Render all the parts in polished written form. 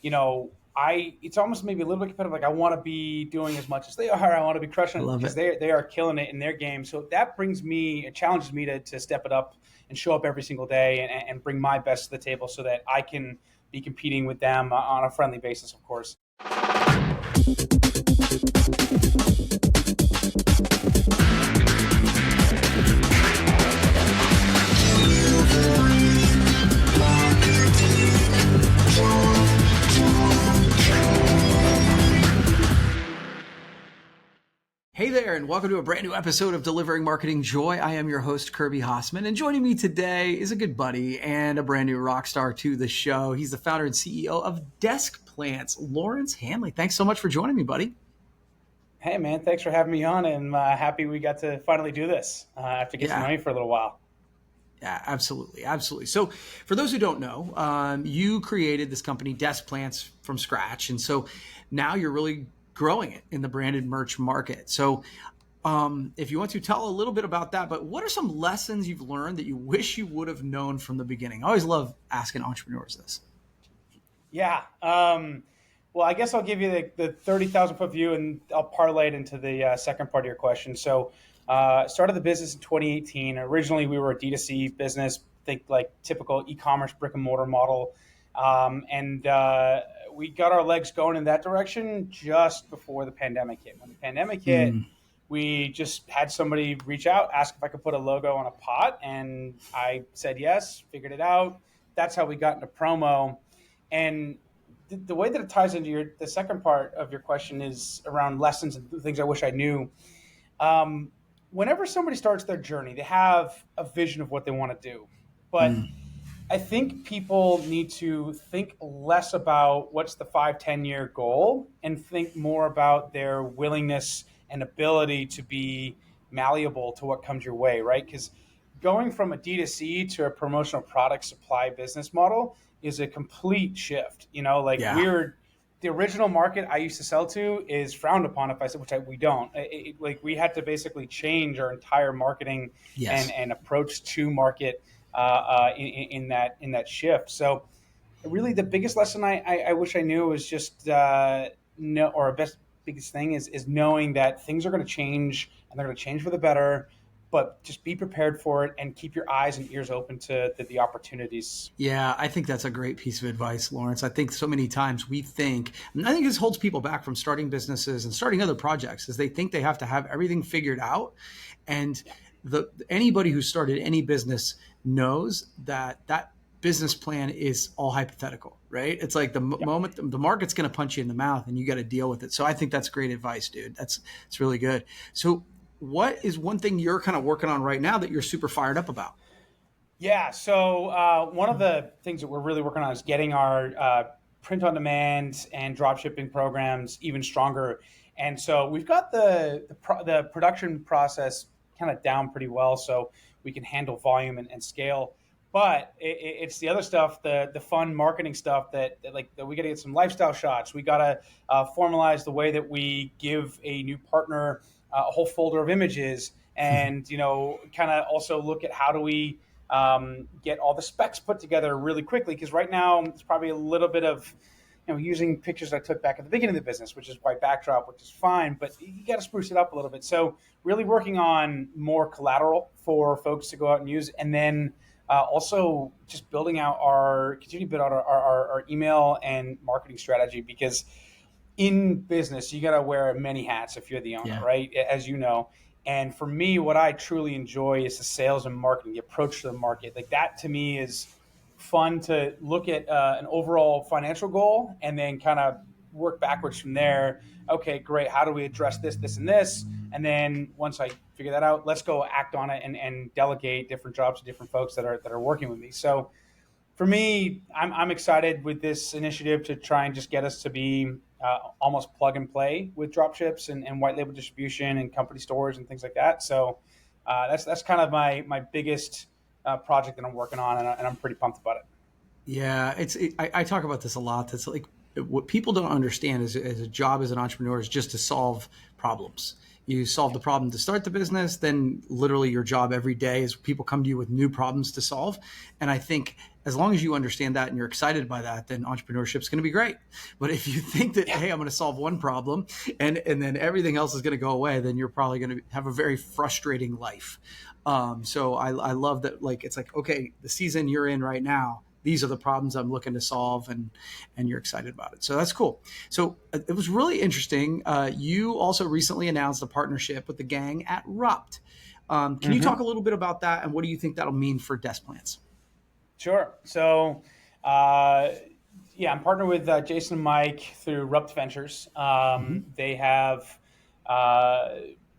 it's almost maybe a little bit competitive. Like I want to be doing as much as they are. I want to be crushing I it love because it. they are killing it in their game. So that it challenges me to step it up and show up every single day and bring my best to the table so that I can be competing with them on a friendly basis, of course. Hey there, and welcome to a brand new episode of Delivering Marketing Joy. I am your host, Kirby Hassman, and joining me today is a good buddy and a brand new rock star to the show. He's the founder and CEO of Desk Plants, Lawrence Hanley. Thanks so much for joining me, buddy. Hey, man, thanks for having me on, and happy we got to finally do this after getting to know Yeah, you for a little while. yeah, absolutely, absolutely. So, for those who don't know, you created this company, Desk Plants, from scratch, and so now you're really growing it in the branded merch market. So, if you want to tell a little bit about that, but what are some lessons you've learned that you wish you would have known from the beginning? I always love asking entrepreneurs this. Yeah. Well, I guess I'll give you the 30,000 foot view and I'll parlay it into the second part of your question. So, started the business in 2018. Originally, we were a D2C business, think like typical e commerce brick and mortar model. And we got our legs going in that direction just before the pandemic hit. When the pandemic hit, Mm, we just had somebody reach out, ask if I could put a logo on a pot. And I said yes, figured it out. That's how we got into promo. And the way that it ties into the second part of your question is around lessons and things I wish I knew. Um, Whenever somebody starts their journey, they have a vision of what they want to do, but mm, I think people need to think less about what's the 5-10 year goal and think more about their willingness and ability to be malleable to what comes your way, right? Because going from a D2C to a promotional product supply business model is a complete shift. Like yeah. the original market I used to sell to is frowned upon if I said, we don't. Like we had to basically change our entire marketing Yes. and approach to market in that shift. So really, the biggest lesson I wish I knew was just no, or best biggest thing is knowing that things are going to change and they're going to change for the better. But just be prepared for it and keep your eyes and ears open to the opportunities. Yeah, I think that's a great piece of advice, Lawrence. I think so many times and I think this holds people back from starting businesses and starting other projects, is they think they have to have everything figured out. And Yeah. anybody who started any business knows that business plan is all hypothetical, right? It's like the Yep. moment the market's going to punch you in the mouth and you got to deal with it. So I think that's great advice, dude. It's really good. So what is one thing you're kind of working on right now that you're super fired up about? Yeah. So one of the things that we're really working on is getting our print on demand and drop shipping programs even stronger. And so we've got the production process kind of down pretty well, so we can handle volume and scale. But it's the other stuff, the fun marketing stuff that we got to get some lifestyle shots. We got to formalize the way that we give a new partner a whole folder of images, and kind of also look at how do we get all the specs put together really quickly, because right now it's probably a little bit of using pictures I took back at the beginning of the business, which is white backdrop, which is fine, but you got to spruce it up a little bit. So really working on more collateral for folks to go out and use, and then also just continue to build out our email and marketing strategy, because in business, you got to wear many hats if you're the owner, Yeah. right? As you know. And for me, what I truly enjoy is the sales and marketing, the approach to the market. Like that to me is fun to look at an overall financial goal and then kind of work backwards from there. Okay, great. How do we address this, this, and this? And then once I figure that out, let's go act on it and delegate different jobs to different folks that are working with me. So for me, I'm excited with this initiative to try and just get us to be almost plug and play with drop ships and white label distribution and company stores and things like that. So that's kind of my biggest project that I'm working on, and I'm pretty pumped about it. Yeah, I talk about this a lot. That's like what people don't understand is a job as an entrepreneur is just to solve problems. You solve the problem to start the business, then literally your job every day is people come to you with new problems to solve. And I think as long as you understand that and you're excited by that, then entrepreneurship is going to be great. But if you think that, Yeah. hey, I'm going to solve one problem and then everything else is going to go away, then you're probably going to have a very frustrating life. So I love that. Like, it's like, okay, the season you're in right now, these are the problems I'm looking to solve, and you're excited about it. So that's cool. So it was really interesting. You also recently announced a partnership with the gang at Rupt. Can you talk a little bit about that, and what do you think that'll mean for Desk Plants? Sure. So, uh, yeah, I'm partnered with Jason and Mike through Rupt Ventures. Mm-hmm. They have uh,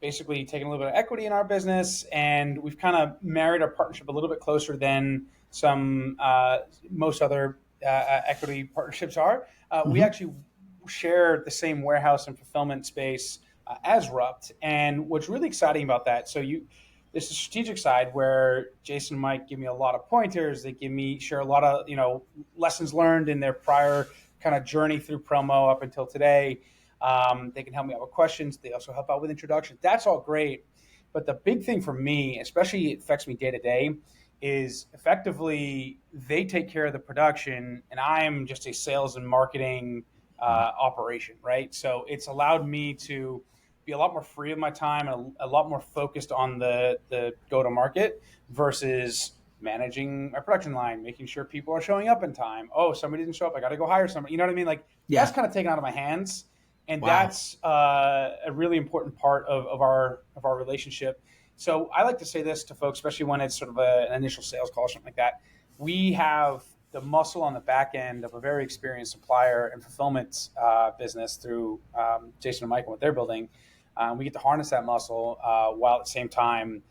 basically taken a little bit of equity in our business, and we've kind of married our partnership a little bit closer than some most other equity partnerships are. We Mm-hmm. actually share the same warehouse and fulfillment space as Rupt, and what's really exciting about that, there's a strategic side where Jason and Mike give me a lot of pointers. They share a lot of lessons learned in their prior kind of journey through promo up until today. They can help me out with questions. They also help out with introductions. That's all great, but the big thing for me, especially it affects me day to day, is effectively they take care of the production, and I'm just a sales and marketing operation, right? So it's allowed me to be a lot more free of my time and a lot more focused on the go to market versus managing my production line, making sure people are showing up in time. Oh, somebody didn't show up, I got to go hire somebody. You know what I mean? Like that's Yeah. kind of taken out of my hands, and Wow. that's a really important part of our relationship. So I like to say this to folks, especially when it's sort of an initial sales call or something like that. We have the muscle on the back end of a very experienced supplier and fulfillment business through Jason and Mike and what they're building. We get to harness that muscle while at the same time,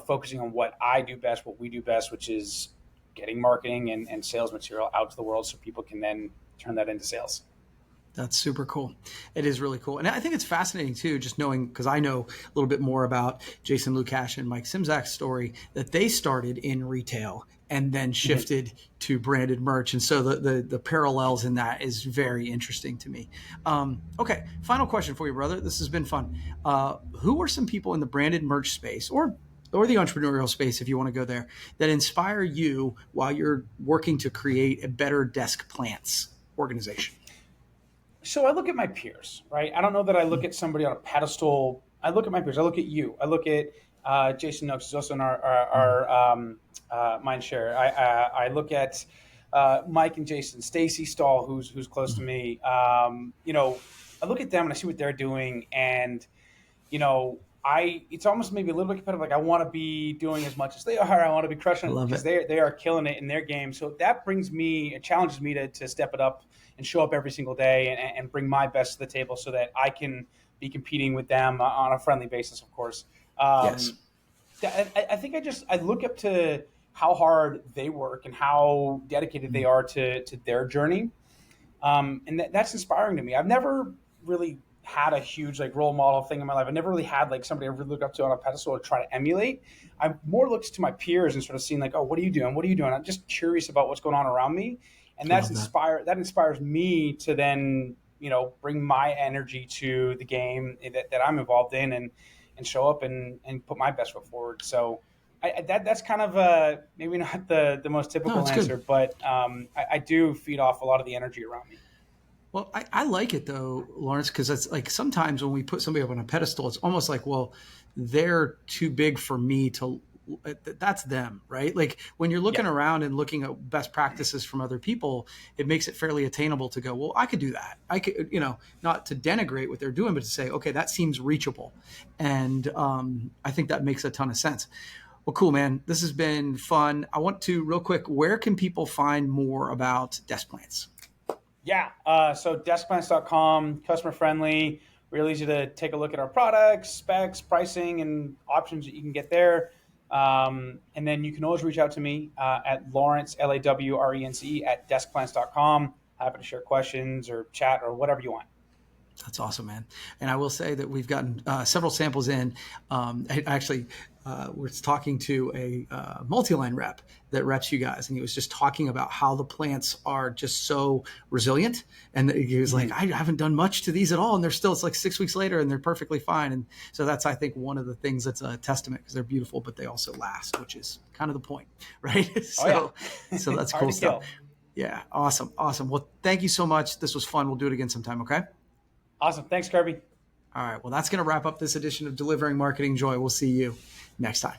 focusing on what I do best, what we do best, which is getting marketing and sales material out to the world so people can then turn that into sales. That's super cool. It is really cool. And I think it's fascinating too, just knowing, because I know a little bit more about Jason Lukash and Mike Simzak's story, that they started in retail and then Mm-hmm. shifted to branded merch. And so the parallels in that is very interesting to me. Okay, final question for you, brother. This has been fun. Who are some people in the branded merch space or the entrepreneurial space, if you want to go there, that inspire you while you're working to create a better Desk Plants organization? So I look at my peers, right? I don't know that I look at somebody on a pedestal. I look at my peers. I look at you. I look at Jason Noakes, who's also in our mind share. I look at Mike and Jason, Stacy Stahl, who's close to me. I look at them and I see what they're doing, and it's almost maybe a little bit competitive. Like I want to be doing as much as they are. I want to be I crushing it love because it. they are killing it in their game. So that it challenges me to step it up and show up every single day and bring my best to the table so that I can be competing with them on a friendly basis, of course. Yes. Um, I think I look up to how hard they work and how dedicated they are to their journey, and that's inspiring to me. I've never really had a huge like role model thing in my life. I never really had like somebody I really look up to on a pedestal or try to emulate. I more looked to my peers and sort of seeing like, oh, what are you doing? What are you doing? I'm just curious about what's going on around me, and I love that. that inspires me to then bring my energy to the game that I'm involved in and show up and put my best foot forward. So. That's kind of maybe not the most No, typical it's good. answer, but I do feed off a lot of the energy around me. Well, I like it though, Lawrence, because it's like sometimes when we put somebody up on a pedestal, it's almost like, well, they're too big for me to. That's them, right? Like when you're Yeah. looking around and looking at best practices from other people, it makes it fairly attainable to go, well, I could do that. I could, not to denigrate what they're doing, but to say, okay, that seems reachable, and I think that makes a ton of sense. Well, cool, man. This has been fun. I want to real quick. Where can people find more about Desk Plants? Yeah. So deskplants.com, customer friendly, real easy to take a look at our products, specs, pricing, and options that you can get there. And then you can always reach out to me at Lawrence, Lawrence, at deskplants.com. Happy to share questions or chat or whatever you want. That's awesome, man. And I will say that we've gotten several samples in. We're talking to a multi-line rep that reps you guys, and he was just talking about how the plants are just so resilient. And he was like, I haven't done much to these at all, and they're still, it's like 6 weeks later, and they're perfectly fine. And so that's, I think, one of the things that's a testament, because they're beautiful, but they also last, which is kind of the point, right? So that's cool stuff. Yeah, awesome. Well, thank you so much. This was fun. We'll do it again sometime, okay? Awesome. Thanks, Kirby. All right. Well, that's going to wrap up this edition of Delivering Marketing Joy. We'll see you next time.